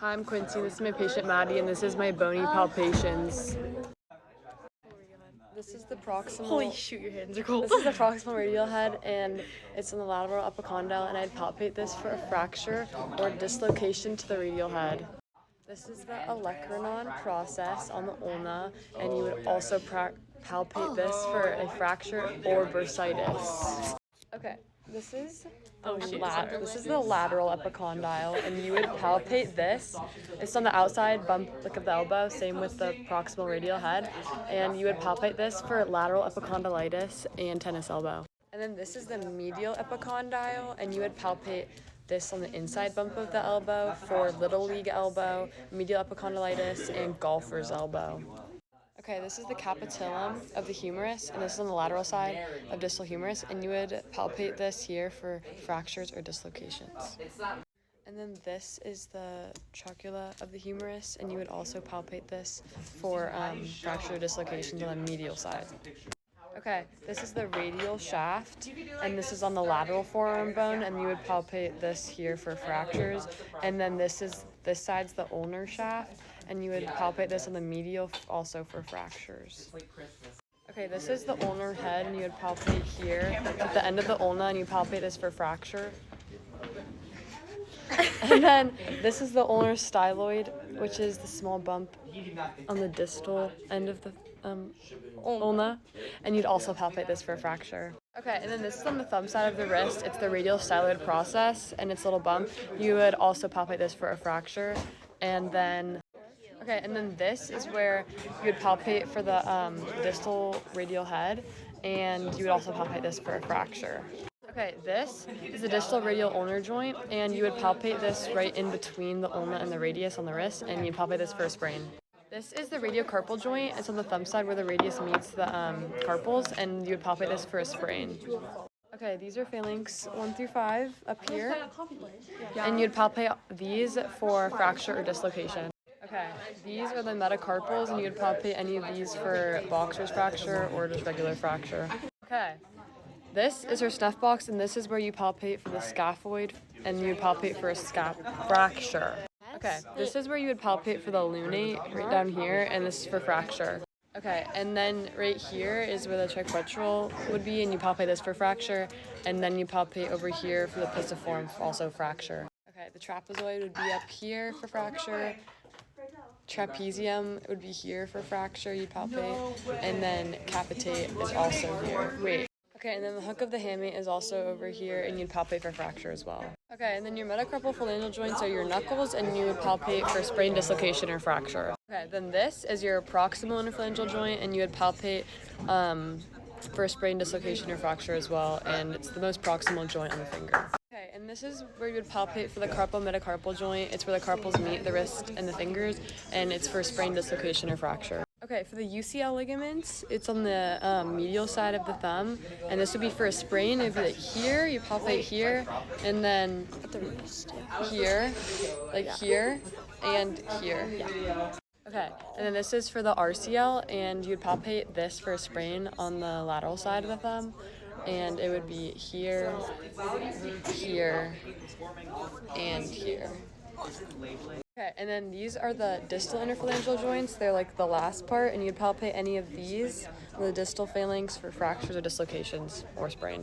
Hi, I'm Quincy. This is my patient Maddie, and this is my bony palpations. This is the proximal. Holy shoot, your hands are cold. This is the proximal radial head, and it's in the lateral epicondyle, and I'd palpate this for a fracture or dislocation to the radial head. This is the olecranon process on the ulna, and you would also palpate this for a fracture or bursitis. Okay, this is the lateral epicondyle, and you would palpate this. It's on the outside bump of the elbow, same with the proximal radial head, and you would palpate this for lateral epicondylitis and tennis elbow. And then this is the medial epicondyle, and you would palpate this on the inside bump of the elbow for little league elbow, medial epicondylitis, and golfer's elbow. Okay, this is the capitulum of the humerus, and this is on the lateral side of distal humerus, and you would palpate this here for fractures or dislocations. And then this is the trochlea of the humerus, and you would also palpate this for fracture or dislocations on the medial side. Okay, this is the radial shaft, and this is on the lateral forearm bone, and you would palpate this here for fractures. And then this side's the ulnar shaft, and you would palpate this on the medial also for fractures. Okay, this is the ulnar head, and you would palpate here at the end of the ulna, and you palpate this for fracture. And then this is the ulnar styloid, which is the small bump on the distal end of the ulna, and you'd also palpate this for a fracture. Okay, and then this is on the thumb side of the wrist. It's the radial styloid process, and its little bump. You would also palpate this for a fracture, and then this is where you would palpate for the distal radial head, and you would also palpate this for a fracture. Okay, this is the distal radial ulnar joint, and you would palpate this right in between the ulna and the radius on the wrist, and you'd palpate this for a sprain. This is the radiocarpal joint. It's on the thumb side where the radius meets the carpals, and you would palpate this for a sprain. Okay, these are phalanx 1 through 5 up here, and you'd palpate these for fracture or dislocation. Okay, these are the metacarpals, and you'd palpate any of these for boxer's fracture or just regular fracture. Okay, this is her snuff box, and this is where you palpate for the scaphoid, and you palpate for a fracture. Okay, this is where you would palpate for the lunate, right down here, and this is for fracture. Okay, and then right here is where the triquetral would be, and you palpate this for fracture, and then you palpate over here for the pisiform, also fracture. Okay, the trapezoid would be up here for fracture. Trapezium would be here for fracture, you'd palpate, and then capitate is also here. Wait. Okay, and then the hook of the hamate is also over here, and you'd palpate for fracture as well. Okay, and then your metacarpal phalangeal joints are your knuckles, and you would palpate for sprain, dislocation, or fracture. Okay, then this is your proximal interphalangeal joint, and you would palpate for sprain, dislocation, or fracture as well, and it's the most proximal joint on the finger. Okay, and this is where you would palpate for the carpometacarpal joint. It's where the carpals meet the wrist and the fingers, and it's for sprain, dislocation, or fracture. Okay, for the UCL ligaments, it's on the medial side of the thumb, and this would be for a sprain. It'd be like here, you palpate here, and then here, like here, and here. Okay, and then this is for the RCL, and you'd palpate this for a sprain on the lateral side of the thumb, and it would be here, here, and here. Okay, and then these are the distal interphalangeal joints. They're like the last part, and you'd palpate any of these on the distal phalanx for fractures or dislocations or sprain.